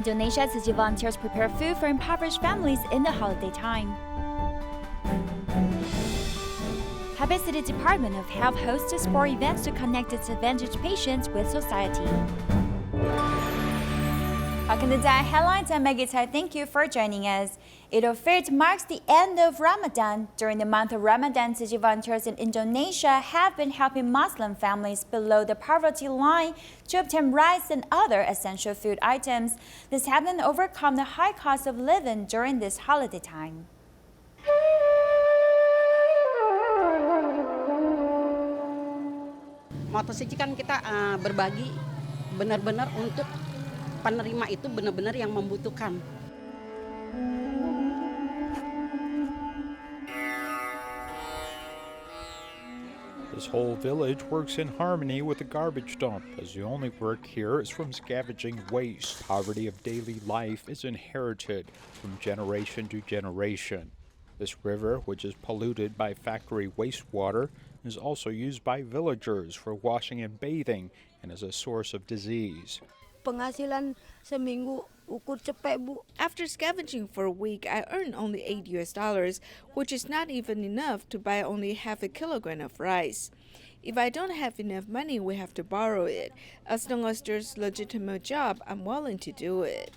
Indonesia Tzu Chi volunteers prepare food for impoverished families in the holiday time. Taipei City Department of Health hosts sport events to connect disadvantaged patients with society. Welcome to DaAi Headlines. I'm Maggie Tsai. Thank you for joining us. Al-Fitr marks the end of Ramadan. During the month of Ramadan, Tzu Chi volunteers in Indonesia have been helping Muslim families below the poverty line to obtain rice and other essential food items. This helped them overcome the high cost of living during this holiday time. Moto Tzu Chi kan kita berbagi benar-benar untuk penerima itu benar-benar yang membutuhkan. This whole village works in harmony with the garbage dump, as the only work here is from scavenging waste. Poverty of daily life is inherited from generation to generation. This river, which is polluted by factory wastewater, is also used by villagers for washing and bathing and is a source of disease. Penghasilan seminggu ukur cepet, Bu. After scavenging for a week, I earned only $8, which is not even enough to buy only half a kilogram of rice. If I don't have enough money, we have to borrow it. As long as there's a legitimate job, I'm willing to do it.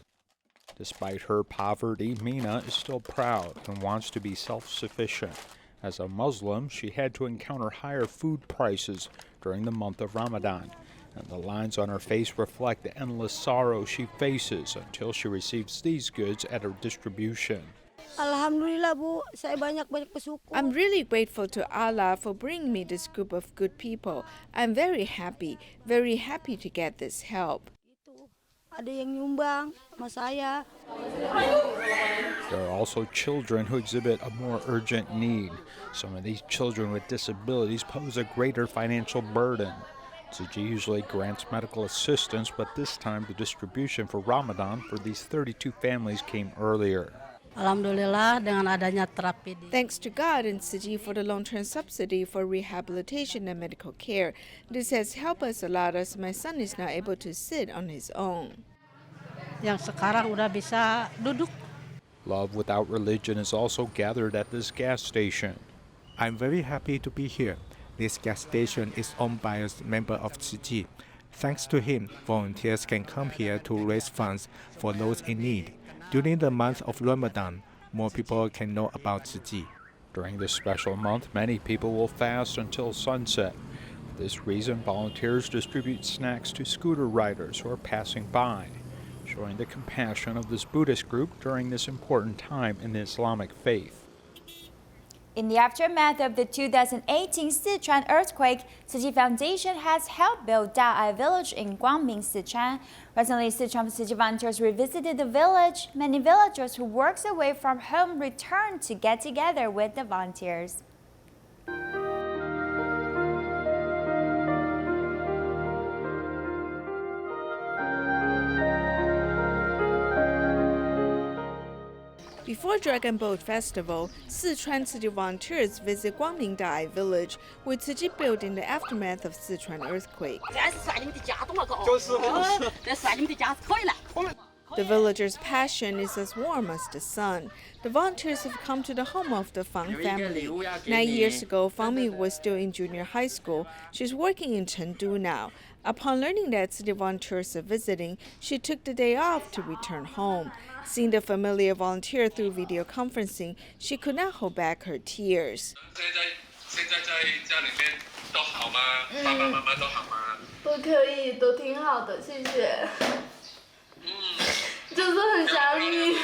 Despite her poverty, Mina is still proud and wants to be self-sufficient. As a Muslim, she had to encounter higher food prices during the month of Ramadan, and the lines on her face reflect the endless sorrow she faces until she receives these goods at her distribution. Alhamdulillah, Bu, saya banyak bersyukur. I'm really grateful to Allah for bringing me this group of good people. I'm very happy to get this help. Ada yang nyumbang sama saya. There are also children who exhibit a more urgent need. Some of these children with disabilities pose a greater financial burden. Tzu Chi usually grants medical assistance, but this time the distribution for Ramadan for these 32 families came earlier. Alhamdulillah dengan adanya terapi. Thanks to God and Tzu Chi for the long-term subsidy for rehabilitation and medical care. This has helped us a lot as my son is now able to sit on his own. Yang sekarang udah bisa duduk. Love Without Religion is also gathered at this gas station. I'm very happy to be here. This gas station is owned by a member of Tzu Chi. Thanks to him, volunteers can come here to raise funds for those in need. During the month of Ramadan, more people can know about Tzu Chi. During this special month, many people will fast until sunset. For this reason, volunteers distribute snacks to scooter riders who are passing by, showing the compassion of this Buddhist group during this important time in the Islamic faith. In the aftermath of the 2018 Sichuan earthquake, Tzu Chi Foundation has helped build DaAi Village in Guangming, Sichuan. Recently, Sichuan Tzu Chi volunteers revisited the village. Many villagers who worked away from home returned to get together with the volunteers. Before Dragon Boat Festival, Sichuan Tzu Chi volunteers visit Guangming DaAi Village, where Tzu Chi built in the aftermath of Sichuan earthquake. The villagers' passion is as warm as the sun. The volunteers have come to the home of the Fang family. 9 years ago, Fang Mi was still in junior high school. She's working in Chengdu now. Upon learning that Tzu Chi volunteers are visiting, she took the day off to return home. Seeing the familiar volunteer through video conferencing, she could not hold back her tears. 都可以，都挺好的，谢谢。就是很想你。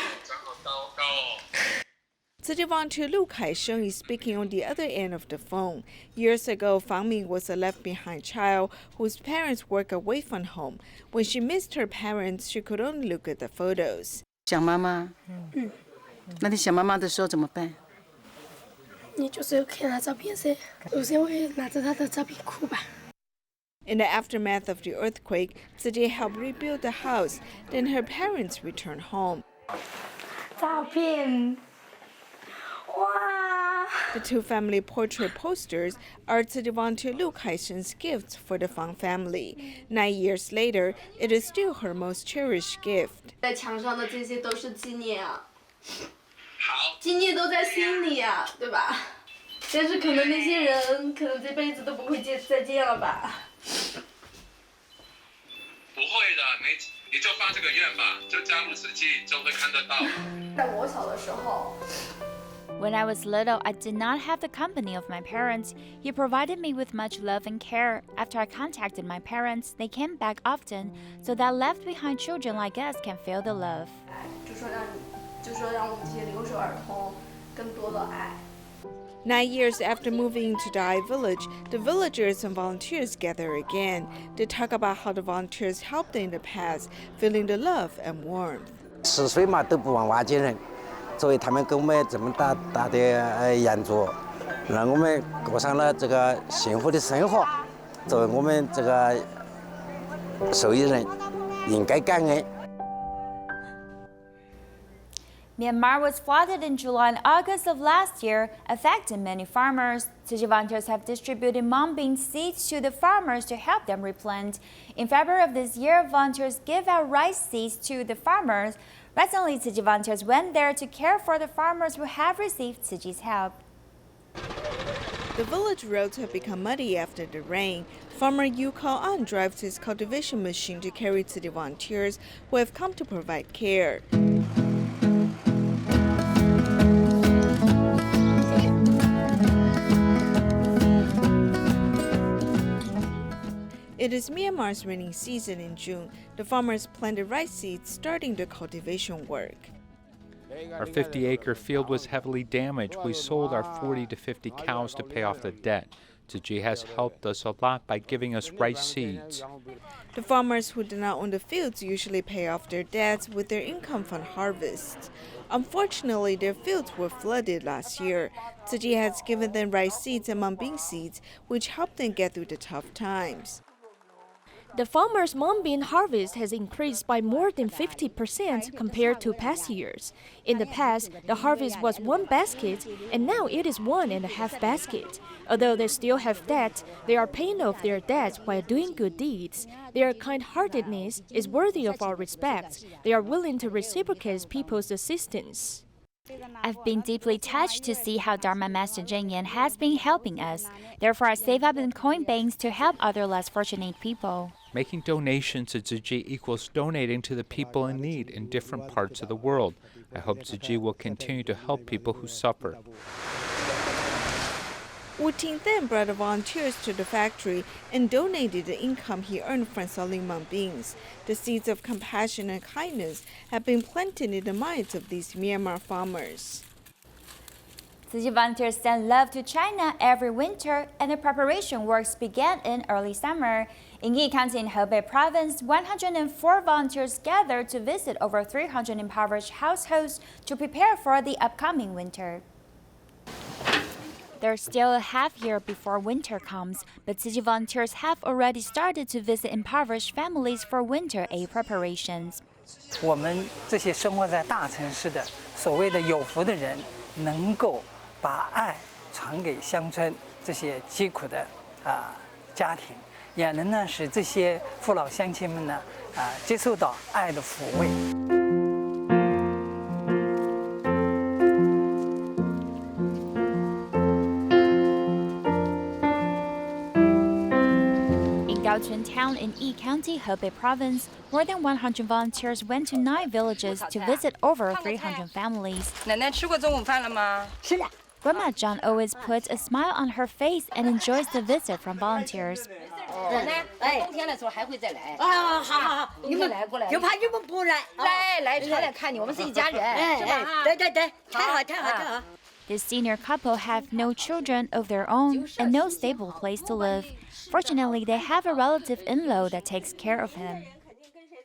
Tzu Chi volunteer Lu Kai-sheng is speaking on the other end of the phone. Years ago, Fang Ming was a left-behind child whose parents work away from home. When she missed her parents, she could only look at the photos. 想妈妈。那你想妈妈的时候怎么办？你就是看她照片噻，有些会拿着她的照片哭吧。 In the aftermath of the earthquake, Tzu Chi helped rebuild the house. Then her parents returned home. 照片，哇！ The two family portrait posters are Tzu Chi volunteer Lu Kaishen's gifts for the Fang family. 9 years later, it is still her most cherished gift. 在墙上的这些都是纪念啊，纪念都在心里啊，对吧？但是可能那些人可能这辈子都不会再见了吧。不会的，你就发这个愿吧，就加入慈济就会看得到。在我小的时候。 When I was little, I did not have the company of my parents. He provided me with much love and care. After I contacted my parents, they came back often, so that left behind children like us can feel the love. 就说让我们这些留守儿童更多的爱。 9 years after moving to DaAi Village, the villagers and volunteers gather again. They talk about how the volunteers helped them in the past, feeling the love and warmth. 10岁嘛都不忘瓦解人，所以他们给我们这么大的援助，让我们过上了这个幸福的生活。作为我们这个受益人，应该感恩。 Myanmar was flooded in July and August of last year, affecting many farmers. Tzu Chi volunteers have distributed mung bean seeds to the farmers to help them replant. In February of this year, volunteers give out rice seeds to the farmers. Recently, Tzu Chi volunteers went there to care for the farmers who have received Tzu Chi's help. The village roads have become muddy after the rain. Farmer Yu Kao-an drives his cultivation machine to carry to the volunteers who have come to provide care. It is Myanmar's rainy season in June. The farmers planted rice seeds, starting the cultivation work. Our 50-acre field was heavily damaged. We sold our 40 to 50 cows to pay off the debt. Tzu Chi has helped us a lot by giving us rice seeds. The farmers who do not own the fields usually pay off their debts with their income from harvests. Unfortunately, their fields were flooded last year. Tzu Chi has given them rice seeds and mung bean seeds, which helped them get through the tough times. The farmers' mung bean harvest has increased by more than 50% compared to past years. In the past, the harvest was 1 basket, and now it is 1.5 baskets. Although they still have debt, they are paying off their debts while doing good deeds. Their kind-heartedness is worthy of our respect. They are willing to reciprocate people's assistance. I've been deeply touched to see how Dharma Master Zheng Yan has been helping us. Therefore, I save up in coin banks to help other less fortunate people. Making donations to Tzu Chi equals donating to the people in need in different parts of the world. I hope Tzu Chi will continue to help people who suffer. Wu Ting then brought the volunteers to the factory and donated the income he earned from selling mung beans. The seeds of compassion and kindness have been planted in the minds of these Myanmar farmers. Tzu Chi volunteers send love to China every winter, and the preparation works began in early summer. In Yi County in Hebei Province, 104 volunteers gathered to visit over 300 impoverished households to prepare for the upcoming winter. There's still a half year before winter comes, but Tzu Chi volunteers have already started to visit impoverished families for winter aid preparations. 我们这些生活在大城市的所谓的有福的人，能够把爱传给乡村这些疾苦的家庭，也能呢使这些父老乡亲们呢接受到爱的抚慰。 Gaochun Town in Yi County, Hebei Province, more than 100 volunteers went to 9 villages to visit over 300 families. 奶奶吃过中午饭了吗？吃了。Grandma John always puts a smile on her face and enjoys the visit from volunteers. 奶奶，冬天的时候还会再来。好，你们来过来。就怕你们不来。来，常来看你，我们是一家人，是吧？对，太好。 This senior couple have no children of their own and no stable place to live. Fortunately, they have a relative in-law that takes care of him.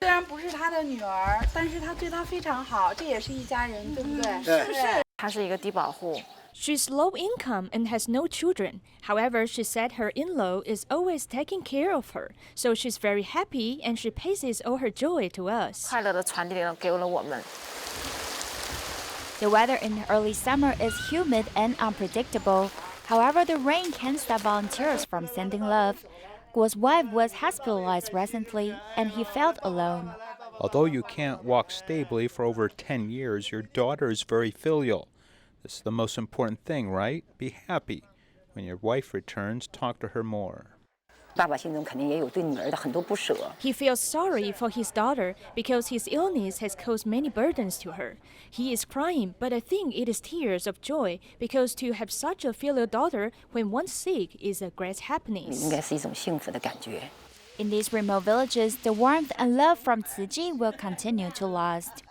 虽然不是他的女儿，但是他对他非常好，这也是一家人，对不对？是不是？她是一个低保户。 She's low income and has no children. However, she said her in-law is always taking care of her, so she's very happy and she passes all her joy to us. 快乐地传递给了我们。 快乐地传递给了我们。 Tzu Chi Foundation 快乐地传递给了我们。The weather in early summer is humid and unpredictable. However, the rain can't stop volunteers from sending love. Guo's wife was hospitalized recently, and he felt alone. Although you can't walk stably for over 10 years, your daughter is very filial. This is the most important thing, right? Be happy. When your wife returns, talk to her more. He feels sorry for his daughter because his illness has caused many burdens to her. He is crying, but I think it is tears of joy because to have such a filial daughter when one's sick is a great happiness. In these remote villages, the warmth and love from Tzu Chi will continue to last.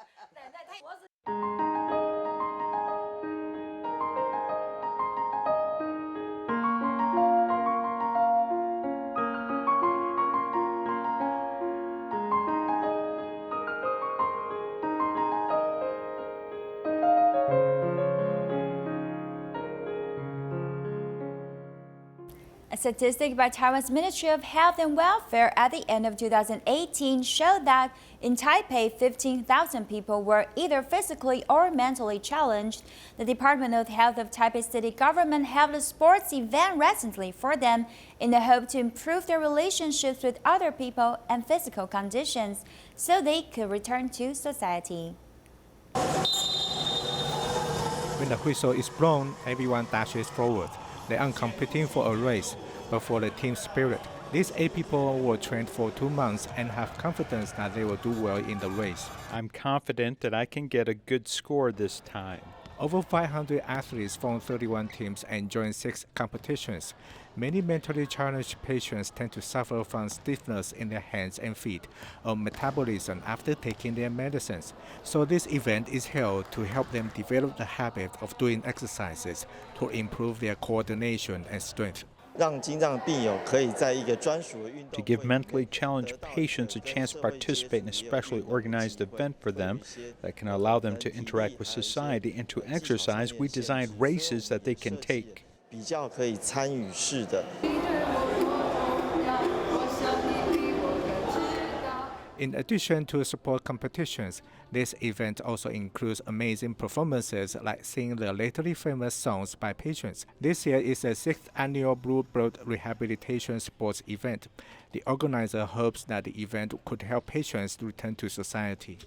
A statistic by Taiwan's Ministry of Health and Welfare at the end of 2018 showed that in Taipei, 15,000 people were either physically or mentally challenged. The Department of Health of Taipei City Government held a sports event recently for them in the hope to improve their relationships with other people and physical conditions so they could return to society. When the whistle is blown, everyone dashes forward. They are competing for a race, but for the team spirit. These 8 people were trained for 2 months and have confidence that they will do well in the race. I'm confident that I can get a good score this time. Over 500 athletes formed 31 teams and joined 6 competitions. Many mentally challenged patients tend to suffer from stiffness in their hands and feet or metabolism after taking their medicines. So this event is held to help them develop the habit of doing exercises to improve their coordination and strength. To give mentally challenged patients a chance to participate in a specially organized event for them that can allow them to interact with society and to exercise, we designed races that they can take. In addition to sport competitions, this event also includes amazing performances like singing the lately famous songs by patients. This year is the 6th annual Blue Blood Rehabilitation Sports event. The organizer hopes that the event could help patients return to society.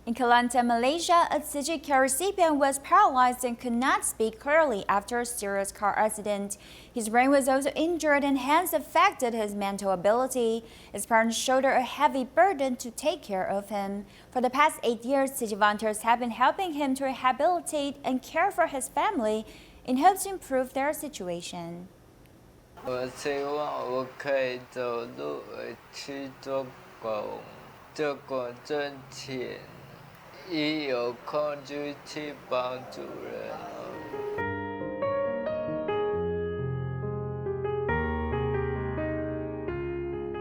In Kelantan, Malaysia, a Tzu Chi care recipient was paralyzed and could not speak clearly after a serious car accident. His brain was also injured and hence affected his mental ability. His parents shoulder a heavy burden to take care of him. For the past 8 years, Tzu Chi volunteers have been helping him to rehabilitate and care for his family in hopes to improve their situation. 我希望我可以走路去做工，做工挣钱。 一有空就去帮助人。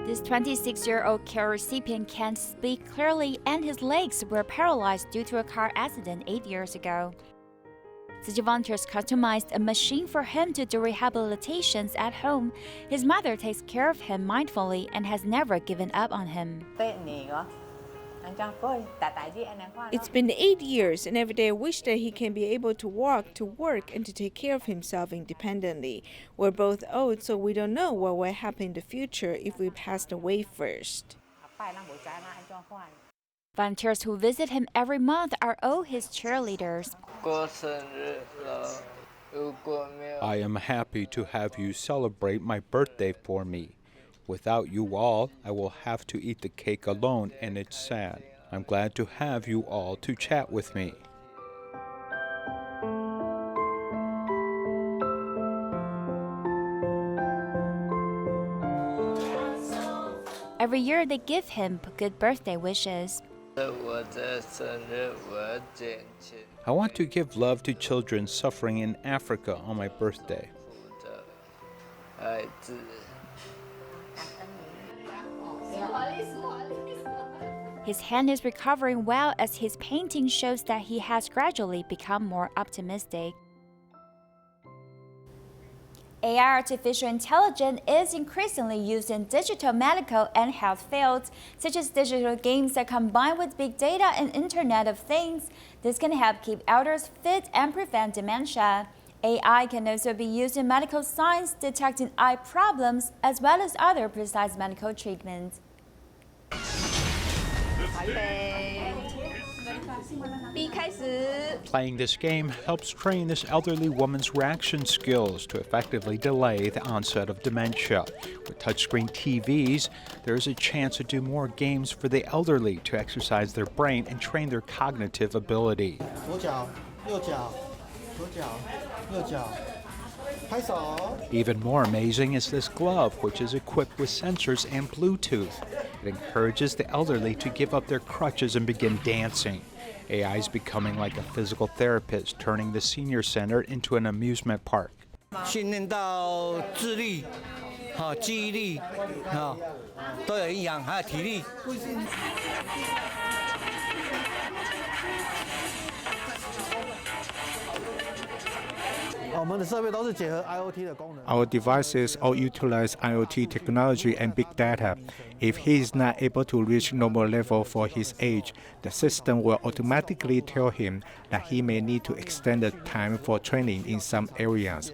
This 26-year-old care recipient can't speak clearly and his legs were paralyzed due to a car accident 8 years ago. Tzu Chi volunteers customized a machine for him to do rehabilitations at home. His mother takes care of him mindfully and has never given up on him. It's been 8 years, and every day I wish that he can be able to walk, to work, and to take care of himself independently. We're both old, so we don't know what will happen in the future if we passed away first. Volunteers who visit him every month are all his cheerleaders. I am happy to have you celebrate my birthday for me. Without you all, I will have to eat the cake alone, and it's sad. I'm glad to have you all to chat with me. Every year they give him good birthday wishes. I want to give love to children suffering in Africa on my birthday. His hand is recovering well as his painting shows that he has gradually become more optimistic. AI artificial intelligence is increasingly used in digital medical and health fields, such as digital games that combine with big data and Internet of Things. This can help keep elders fit and prevent dementia. AI can also be used in medical science, detecting eye problems, as well as other precise medical treatments. Playing this game helps train this elderly woman's reaction skills to effectively delay the onset of dementia. With touchscreen TVs, there is a chance to do more games for the elderly to exercise their brain and train their cognitive ability. Even more amazing is this glove, which is equipped with sensors and Bluetooth. It encourages the elderly to give up their crutches and begin dancing. AI is becoming like a physical therapist, turning the senior center into an amusement park. 训练到智力、记忆力、都有影响，还有体力。Our devices all utilize IoT technology and big data. If he is not able to reach normal level for his age, the system will automatically tell him that he may need to extend the time for training in some areas.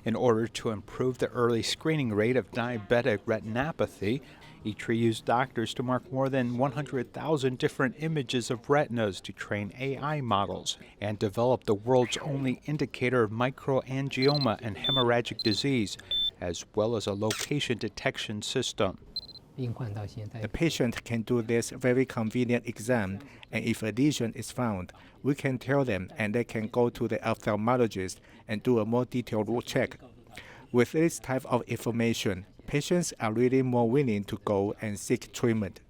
In order to improve the early screening rate of diabetic retinopathy, ITRI used doctors to mark more than 100,000 different images of retinas to train AI models and develop the world's only indicator of microangioma and hemorrhagic disease, as well as a location detection system. The patient can do this very convenient exam, and if a lesion is found, we can tell them and they can go to the ophthalmologist and do a more detailed check. With this type of information, patients are really more willing to go and seek treatment.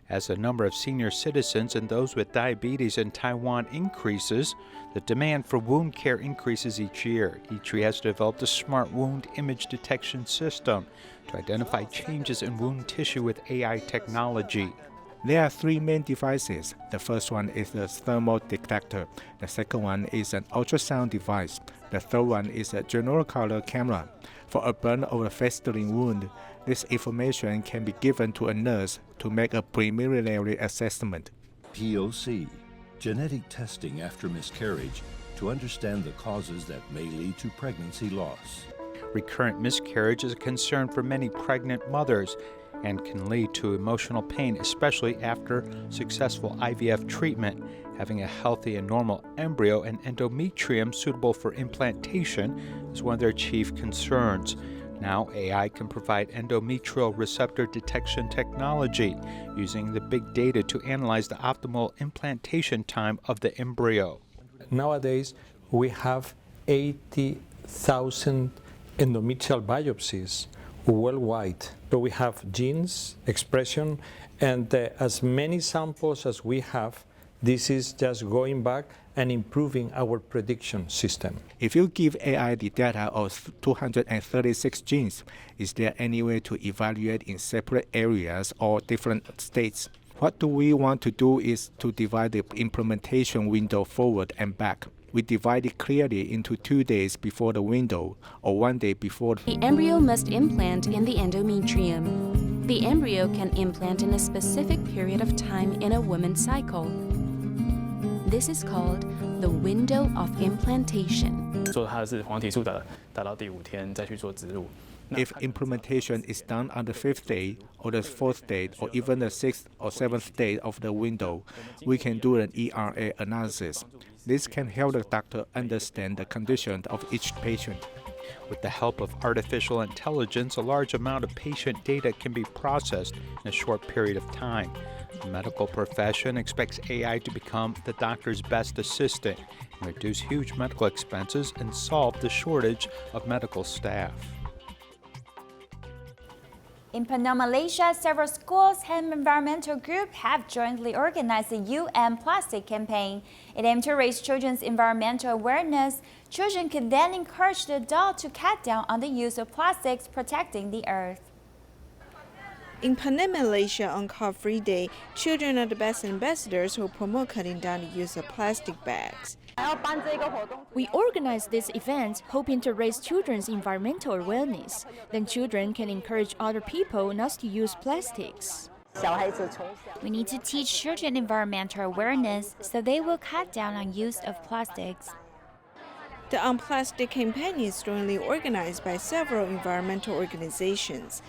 As the number of senior citizens and those with diabetes in Taiwan increases, the demand for wound care increases each year. ITRI has developed a smart wound image detection system to identify changes in wound tissue with AI technology. There are three main devices. The first one is the thermal detector. The second one is an ultrasound device. The third one is a general color camera. For a burn or a festering wound, this information can be given to a nurse to make a preliminary assessment. POC, genetic testing after miscarriage to understand the causes that may lead to pregnancy loss. Recurrent miscarriage is a concern for many pregnant mothers and can lead to emotional pain, especially after successful IVF treatment. Having a healthy and normal embryo and endometrium suitable for implantation is one of their chief concerns. Now, AI can provide endometrial receptor detection technology using the big data to analyze the optimal implantation time of the embryo. Nowadays, we have 80,000 endometrial biopsies worldwide. So we have genes, expression, and as many samples as we have, this is just going back and improving our prediction system. If you give AI the data of 236 genes, is there any way to evaluate in separate areas or different states? What we want to do is to divide the implementation window forward and back. We divide it clearly into 2 days before the window or 1 day before. The embryo must implant in the endometrium. The embryo can implant in a specific period of time in a woman's cycle. This is called the window of implantation. If implementation is done on the 5th day or the 4th day or even the 6th or 7th day of the window, we can do an ERA analysis. This can help the doctor understand the condition of each patient. With the help of artificial intelligence, a large amount of patient data can be processed in a short period of time. The medical profession expects AI to become the doctor's best assistant and reduce huge medical expenses and solve the shortage of medical staff. In Penang, Malaysia, several schools and environmental groups have jointly organized the UN Plastic Campaign. It aimed to raise children's environmental awareness. Children could then encourage the adults to cut down on the use of plastics, protecting the earth. In Penang, Malaysia, on Car-Free Day, children are the best ambassadors who promote cutting down the use of plastic bags. We organize this event hoping to raise children's environmental awareness. Then children can encourage other people not to use plastics. We need to teach children environmental awareness so they will cut down on use of plastics. The Unplastic campaign is jointly organized by several environmental organizations.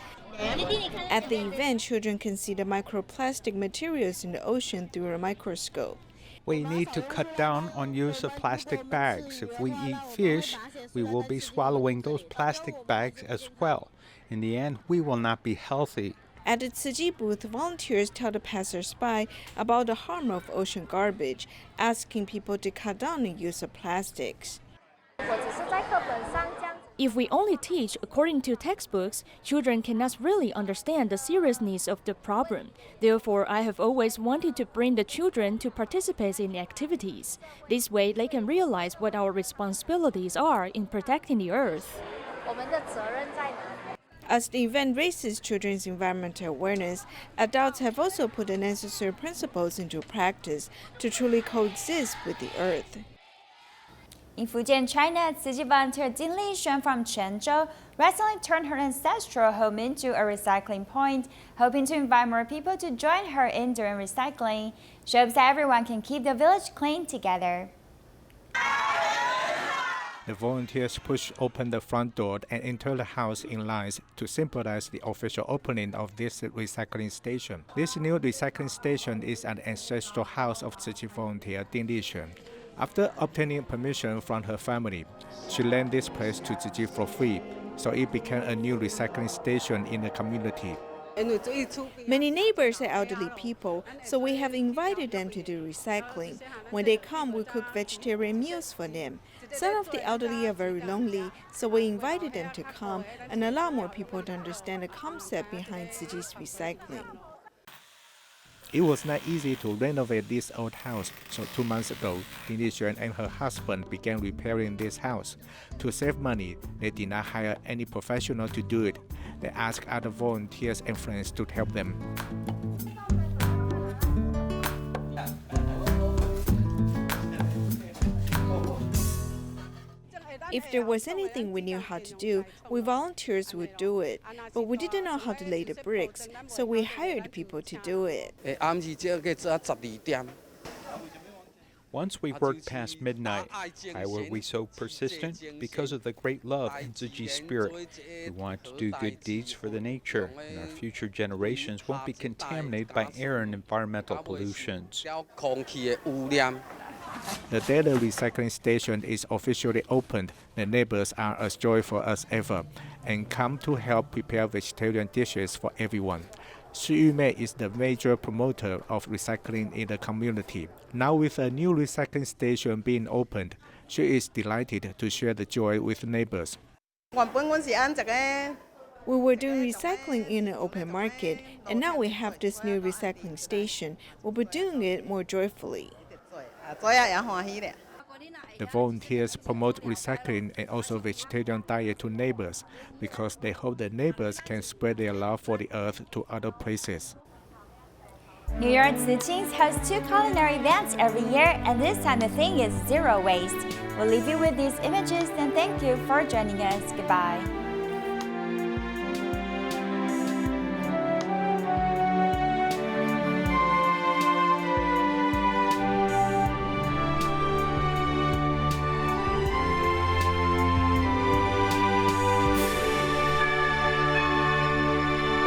At the event, children can see the microplastic materials in the ocean through a microscope. We need to cut down on use of plastic bags. If we eat fish, we will be swallowing those plastic bags as well. In the end, we will not be healthy. At the Tzu Chi booth, volunteers tell the passers-by about the harm of ocean garbage, asking people to cut down the use of plastics. If we only teach according to textbooks, children cannot really understand the seriousness of the problem. Therefore, I have always wanted to bring the children to participate in activities. This way, they can realize what our responsibilities are in protecting the earth. As the event raises children's environmental awareness, adults have also put the necessary principles into practice to truly coexist with the earth. In Fujian, China, Tzu Chi volunteer Jin Lixuan from Quanzhou recently turned her ancestral home into a recycling point, hoping to invite more people to join her in doing recycling. She hopes that everyone can keep the village clean together. The volunteers push open the front door and enter the house in lines to symbolize the official opening of this recycling station. This new recycling station is an ancestral house of Tzu Chi volunteer Ding Lixuan. After obtaining permission from her family, she lent this place to Tzu Chi for free, so it became a new recycling station in the community. Many neighbors are elderly people, so we have invited them to do recycling. When they come, we cook vegetarian meals for them. Some of the elderly are very lonely, so we invited them to come and allow more people to understand the concept behind Tzu Chi's recycling. It was not easy to renovate this old house, so 2 months ago, Ding Lixuan and her husband began repairing this house. To save money, they did not hire any professional to do it. They asked other volunteers and friends to help them. If there was anything we knew how to do, we volunteers would do it. But we didn't know how to lay the bricks, so we hired people to do it. Once we worked past midnight. Why were we so persistent? Because of the great love and Tzu Chi spirit. We want to do good deeds for the nature, and our future generations won't be contaminated by air and environmental pollutions. The daily recycling station is officially opened. The neighbors are as joyful as ever and come to help prepare vegetarian dishes for everyone. Xu Yumei is the major promoter of recycling in the community. Now with a new recycling station being opened, she is delighted to share the joy with neighbors. We were doing recycling in an open market, and now we have this new recycling station. We'll be doing it more joyfully. The volunteers promote recycling and also vegetarian diet to neighbors because they hope that neighbors can spread their love for the earth to other places. New York Tzu Chi hosts 2 culinary events every year, and this time the theme is zero waste. We'll leave you with these images and thank you for joining us. Goodbye.